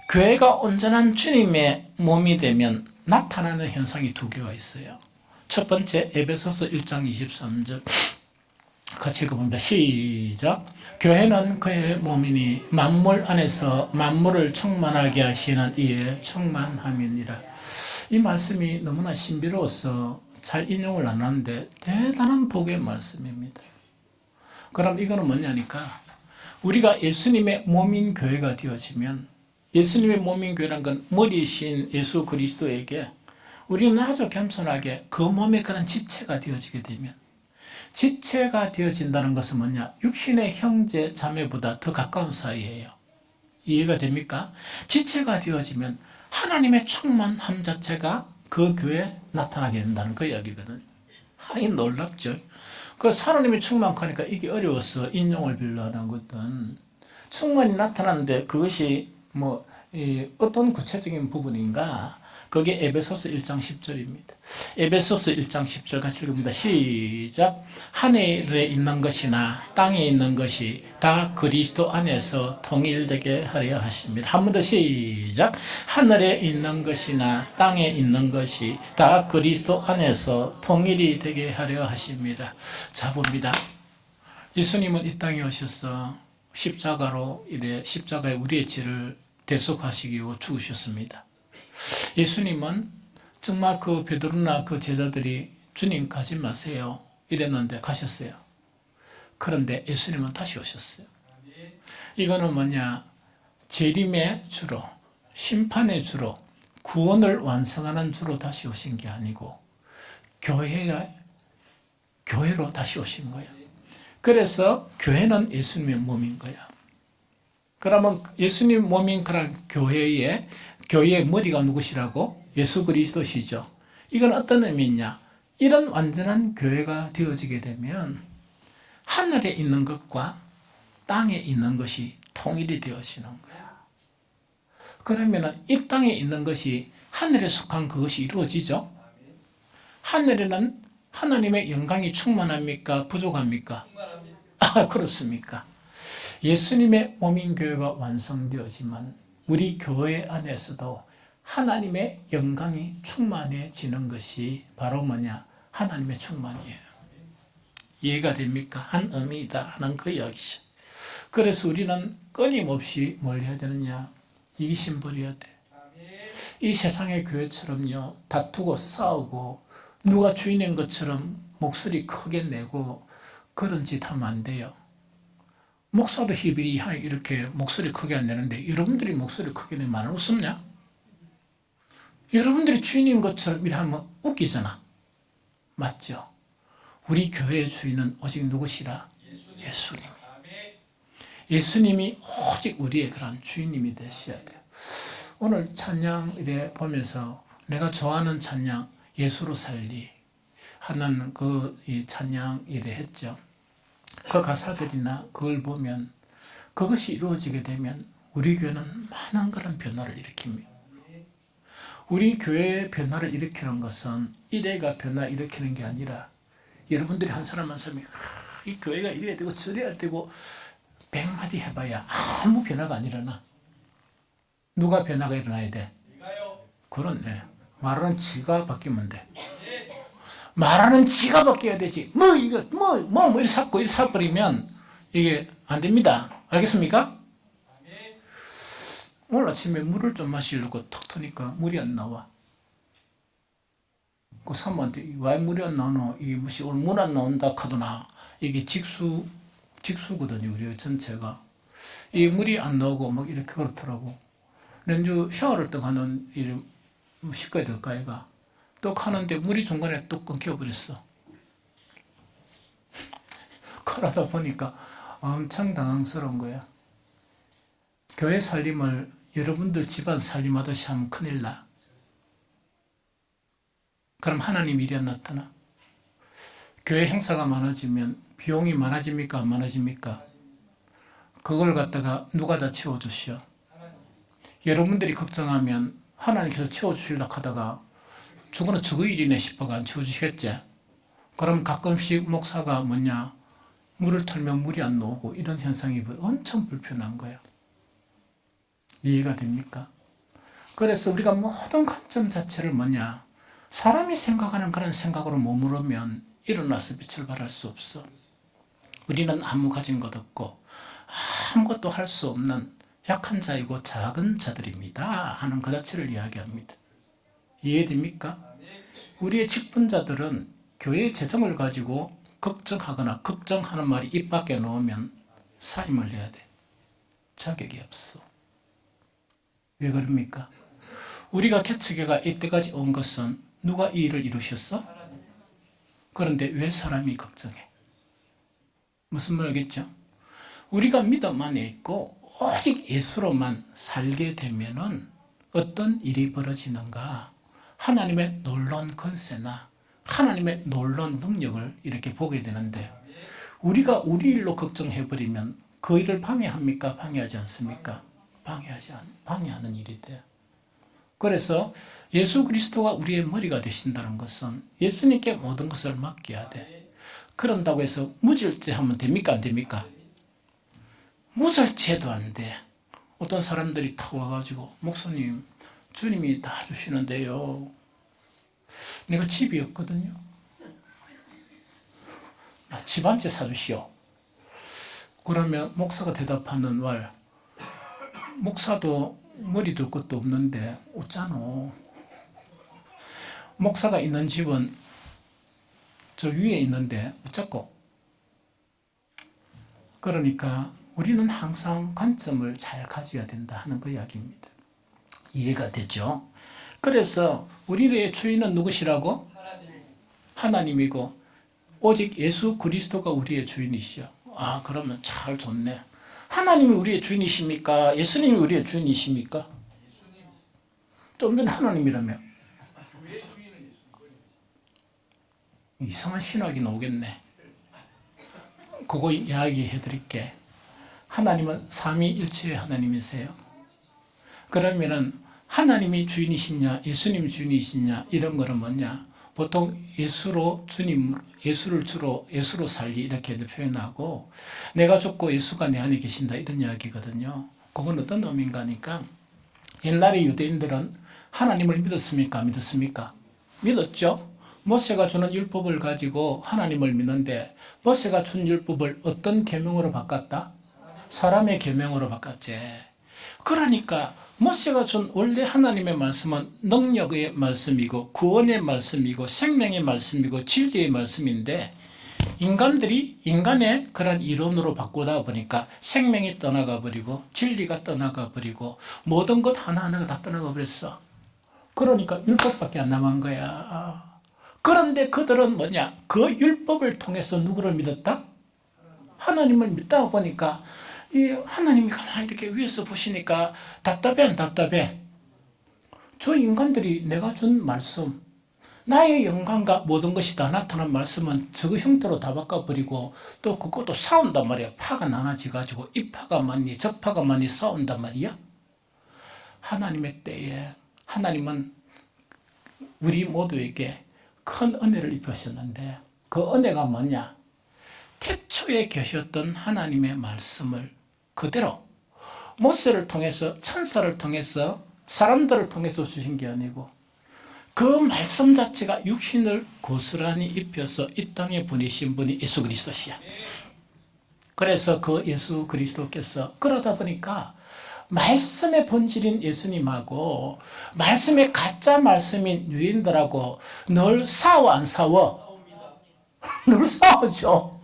교회가 온전한 주님의 몸이 되면 나타나는 현상이 두 개가 있어요. 첫 번째 에베소서 1장 23절 같이 읽어봅니다. 시작. 교회는 그의 몸이니 만물 안에서 만물을 충만하게 하시는 이의 충만함이니라. 이 말씀이 너무나 신비로워서 잘 인용을 안 하는데 대단한 복의 말씀입니다. 그럼 이거는 뭐냐니까 우리가 예수님의 몸인 교회가 되어지면 예수님의 몸인 교회란 건 머리이신 예수 그리스도에게 우리는 아주 겸손하게 그 몸의 그런 지체가 되어지게 되면 지체가 되어진다는 것은 뭐냐? 육신의 형제 자매보다 더 가까운 사이예요. 이해가 됩니까? 지체가 되어지면 하나님의 충만함 자체가 그 교회에 나타나게 된다는 그 이야기거든요. 이 놀랍죠? 그 하나님이 충만하니까 이게 어려워서 인용을 빌려 하는 것은 충만이 나타나는데 그것이 뭐 어떤 구체적인 부분인가? 그게 에베소서 1장 10절입니다. 에베소서 1장 10절 같이 읽습니다. 시작. 하늘에 있는 것이나 땅에 있는 것이 다 그리스도 안에서 통일되게 하려 하십니다. 한 번 더 시작. 하늘에 있는 것이나 땅에 있는 것이 다 그리스도 안에서 통일이 되게 하려 하십니다. 자 봅니다. 예수님은 이 땅에 오셔서 십자가로 십자가에 우리의 죄를 대속하시기 위해 죽으셨습니다. 예수님은 정말 그 베드로나 그 제자들이 주님 가지 마세요 이랬는데 가셨어요. 그런데 예수님은 다시 오셨어요. 이거는 뭐냐? 재림의 주로, 심판의 주로, 구원을 완성하는 주로 다시 오신 게 아니고 교회로 다시 오신 거예요. 그래서 교회는 예수님의 몸인 거야. 그러면 예수님 몸인 그런 교회의 머리가 누구시라고? 예수 그리스도시죠. 이건 어떤 의미냐? 이런 완전한 교회가 되어지게 되면 하늘에 있는 것과 땅에 있는 것이 통일이 되어지는 거야. 그러면 이 땅에 있는 것이 하늘에 속한 그것이 이루어지죠. 하늘에는 하나님의 영광이 충만합니까? 부족합니까? 그렇습니까? 예수님의 몸인 교회가 완성되어지만 우리 교회 안에서도 하나님의 영광이 충만해지는 것이 바로 뭐냐? 하나님의 충만이에요. 이해가 됩니까? 한 의미이다 하는 그 이야기죠. 그래서 우리는 끊임없이 뭘 해야 되느냐? 이기심 버려야 돼. 이 세상의 교회처럼요, 다투고 싸우고 누가 주인인 것처럼 목소리 크게 내고 그런 짓 하면 안 돼요. 목사도 히비리 이렇게 목소리 크게 안 내는데 여러분들이 목소리 크게 내면 안 웃습냐? 여러분들이 주인인 것처럼 이러면 웃기잖아. 맞죠? 우리 교회의 주인은 오직 누구시라? 예수님. 예수님이 오직 우리의 그런 주인님이 되셔야 돼요. 오늘 찬양 이래 보면서 내가 좋아하는 찬양 예수로 살리 하는 그 찬양 이래 했죠. 그 가사들이나 그걸 보면 그것이 이루어지게 되면 우리 교회는 많은 그런 변화를 일으킵니다. 우리 교회의 변화를 일으키는 것은 이래가 변화 일으키는 게 아니라 여러분들이 한 사람 한 사람이 이 교회가 이래야 되고 저래야 되고 100마디 해봐야 아무 변화가 안 일어나. 누가 변화가 일어나야 돼? 그렇네. 말하는 지가 바뀌면 돼. 말하는 지가 바뀌어야 되지. 일 샀고 일 사버리면 이게 안 됩니다. 알겠습니까? 오늘 아침에 물을 좀 마시려고 턱 트니까 물이 안 나와. 그 사모한테 왜 물이 안 나오노? 이게 무시 오늘 물 안 나온다 카더나. 이게 직수거든요. 우리 전체가. 이 물이 안 나오고 막 이렇게 그렇더라고. 렌즈 샤워를 또 하는 일 씻어야 될까 얘가. 또 하는데 물이 중간에 또 끊겨버렸어. 그러다 보니까 엄청 당황스러운 거야. 교회 살림을 여러분들 집안 살림하듯이 하면 큰일 나. 그럼 하나님 일이 안 나타나. 교회 행사가 많아지면 비용이 많아집니까? 안 많아집니까? 그걸 갖다가 누가 다 채워주시오? 여러분들이 걱정하면 하나님께서 채워주시려고 하다가 저거는 저거 일이네 싶어가 안 채워주시겠지? 그럼 가끔씩 목사가 물을 털면 물이 안 나오고 이런 현상이 엄청 불편한 거예요. 이해가 됩니까? 그래서 우리가 모든 관점 자체를 사람이 생각하는 그런 생각으로 머무르면 일어나서 빛을 발할 수 없어. 우리는 아무 가진 것 없고 아무것도 할 수 없는 약한 자이고 작은 자들입니다 하는 그 자체를 이야기합니다. 이해됩니까? 우리의 직분자들은 교회의 재정을 가지고 걱정하거나 걱정하는 말이 입 밖에 나오면 사임을 해야 돼. 자격이 없어. 왜 그럽니까? 우리가 개척회가 이때까지 온 것은 누가 이 일을 이루셨어? 그런데 왜 사람이 걱정해? 무슨 말 알겠죠? 우리가 믿음 안에 있고 오직 예수로만 살게 되면은 어떤 일이 벌어지는가? 하나님의 놀라운 권세나 하나님의 놀라운 능력을 이렇게 보게 되는데 우리가 우리 일로 걱정해버리면 그 일을 방해합니까? 방해하지 않습니까? 방해하는 일이 돼. 그래서 예수 그리스도가 우리의 머리가 되신다는 것은 예수님께 모든 것을 맡겨야 돼. 그런다고 해서 무절제하면 됩니까? 안 됩니까? 무절제도 안 돼. 어떤 사람들이 타 와가지고 목사님 주님이 다 주시는데요. 내가 집이 없거든요. 나 집 한 채 사주시오. 그러면 목사가 대답하는 말, 목사도 머리도 끝도 없는데 웃잖아. 목사가 있는 집은 저 위에 있는데 어쩌고. 그러니까 우리는 항상 관점을 잘 가져야 된다 하는 그 이야기입니다. 이해가 되죠? 그래서 우리의 주인은 누구시라고? 하나님이고 오직 예수 그리스도가 우리의 주인이시죠. 아, 그러면 잘 좋네. 하나님이 우리의 주인이십니까? 예수님이 우리의 주인이십니까? 좀 전에 하나님이라며. 이상한 신학이 나오겠네. 그거 이야기해 드릴게. 하나님은 삼위일체의 하나님이세요. 그러면은 하나님이 주인이시냐, 예수님이 주인이시냐 이런 거는 보통 예수를 주로 예수로 살리 이렇게 표현하고 내가 죽고 예수가 내 안에 계신다 이런 이야기거든요. 그건 어떤 의미인가 하니까 옛날에 유대인들은 하나님을 믿었습니까? 믿었습니까? 믿었죠. 모세가 주는 율법을 가지고 하나님을 믿는데 모세가 준 율법을 어떤 계명으로 바꿨다? 사람의 계명으로 바꿨지. 그러니까 모세가 준 원래 하나님의 말씀은 능력의 말씀이고 구원의 말씀이고 생명의 말씀이고 진리의 말씀인데 인간들이 인간의 그런 이론으로 바꾸다 보니까 생명이 떠나가 버리고 진리가 떠나가 버리고 모든 것 하나하나가 다 떠나가 버렸어. 그러니까 율법밖에 안 남은 거야. 그런데 그들은 그 율법을 통해서 누구를 믿었다? 하나님을 믿다 보니까 이 하나님이 가만히 이렇게 위에서 보시니까 답답해 안 답답해? 저 인간들이 내가 준 말씀, 나의 영광과 모든 것이 다 나타난 말씀은 저거 형태로 다 바꿔버리고 또 그것도 싸운단 말이야. 파가 나눠져가지고 이 파가 많니 저 파가 많니 싸운단 말이야. 하나님의 때에 하나님은 우리 모두에게 큰 은혜를 입으셨는데 그 은혜가 뭐냐? 태초에 계셨던 하나님의 말씀을 그대로 모세를 통해서, 천사를 통해서, 사람들을 통해서 주신 게 아니고 그 말씀 자체가 육신을 고스란히 입혀서 이 땅에 보내신 분이 예수 그리스도시야. 그래서 그 예수 그리스도께서 그러다 보니까 말씀의 본질인 예수님하고 말씀의 가짜 말씀인 유인들하고 늘 싸워 안 싸워? 늘 싸우죠.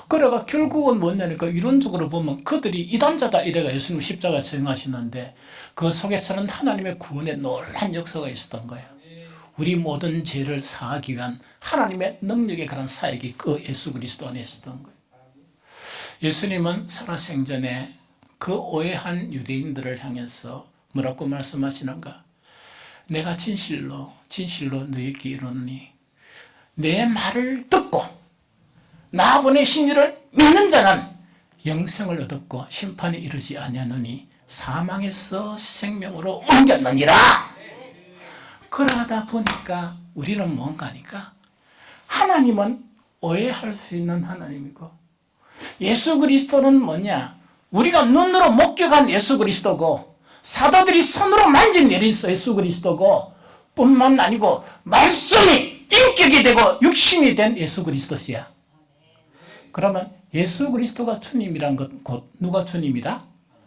그래가 결국은 뭐냐니까 이론적으로 보면 그들이 이단자다 이래가 예수님 십자가 전하시는데 그 속에서는 하나님의 구원의 놀란 역사가 있었던 거예요. 우리 모든 죄를 사하기 위한 하나님의 능력의 그런 사역이 그 예수 그리스도 안에 있었던 거예요. 예수님은 살아생전에 그 오해한 유대인들을 향해서 뭐라고 말씀하시는가? 내가 진실로 너희에게 이르노니 내 말을 듣고 나 보내신 이를 믿는 자는 영생을 얻었고 심판이 이르지 아니하노니 사망에서 생명으로 옮겼느니라. 그러다 보니까 우리는 뭔가니까 하나님은 오해할 수 있는 하나님이고 예수 그리스도는 뭐냐? 우리가 눈으로 목격한 예수 그리스도고 사도들이 손으로 만진 예수 그리스도고 뿐만 아니고 말씀이 인격이 되고 육신이 된 예수 그리스도시야. 그러면 예수 그리스도가 주님이란 것 곧 누가 주님이라?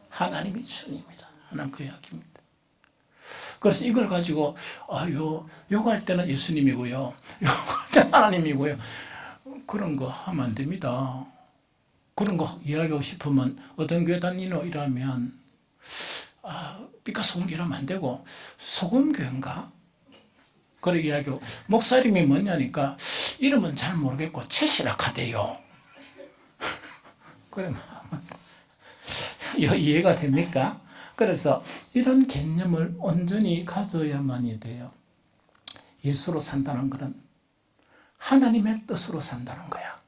하나님이 주님이다 하는 그 이야기입니다. 그래서 이걸 가지고 요거 할 때는 예수님이고요, 요거 할 때는 하나님이고요, 그런 거 하면 안 됩니다. 그런 거 이야기하고 싶으면 어떤 교회 다니노 이러면 삐까 소금교회 이러면 안 되고 소금교회인가? 그렇게 이야기하고 목사 이름이 뭐냐니까 이름은 잘 모르겠고 채시락하대요. 그러면 이해가 됩니까? 그래서 이런 개념을 온전히 가져야만이 돼요. 예수로 산다는 것은 하나님의 뜻으로 산다는 거야.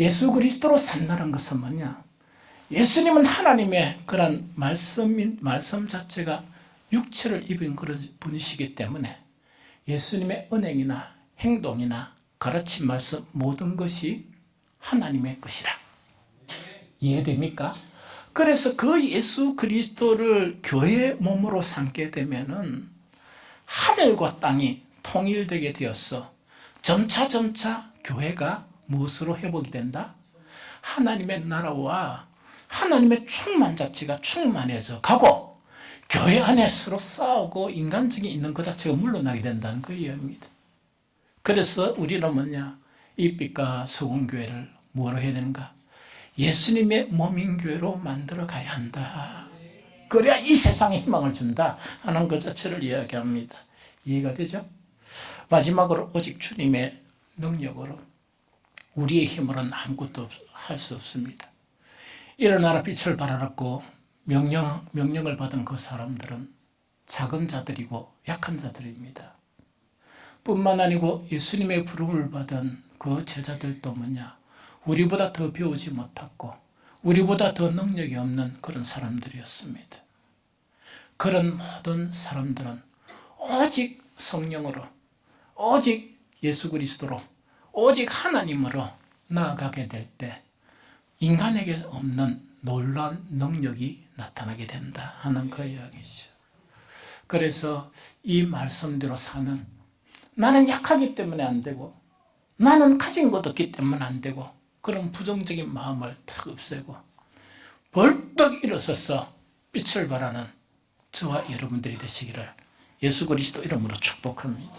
예수 그리스도로 산다는 것은 뭐냐? 예수님은 하나님의 그런 말씀 자체가 육체를 입은 그런 분이시기 때문에 예수님의 은행이나 행동이나 가르친 말씀 모든 것이 하나님의 것이라. 이해됩니까? 그래서 그 예수 그리스도를 교회의 몸으로 삼게 되면은 하늘과 땅이 통일되게 되었어. 점차 교회가 무엇으로 회복이 된다? 하나님의 나라와 하나님의 충만 자체가 충만해져 가고 교회 안에 서로 싸우고 인간적인 있는 것 자체가 물러나게 된다는 그 이야기입니다. 그래서 우리는 뭐냐? 이 빛과 소금교회를 뭐로 해야 되는가? 예수님의 몸인 교회로 만들어 가야 한다. 그래야 이 세상에 희망을 준다 하는 것 자체를 이야기합니다. 이해가 되죠? 마지막으로 오직 주님의 능력으로 우리의 힘으로는 아무것도 할 수 없습니다. 일어나라 빛을 발하라고 명령을 받은 그 사람들은 작은 자들이고 약한 자들입니다. 뿐만 아니고 예수님의 부름을 받은 그 제자들도 뭐냐? 우리보다 더 배우지 못했고 우리보다 더 능력이 없는 그런 사람들이었습니다. 그런 모든 사람들은 오직 성령으로, 오직 예수 그리스도로, 오직 하나님으로 나아가게 될 때 인간에게 없는 놀라운 능력이 나타나게 된다 하는 그 이야기죠. 그래서 이 말씀대로 사는, 나는 약하기 때문에 안 되고 나는 가진 것 없기 때문에 안 되고 그런 부정적인 마음을 다 없애고 벌떡 일어서서 빛을 발하는 저와 여러분들이 되시기를 예수 그리스도 이름으로 축복합니다.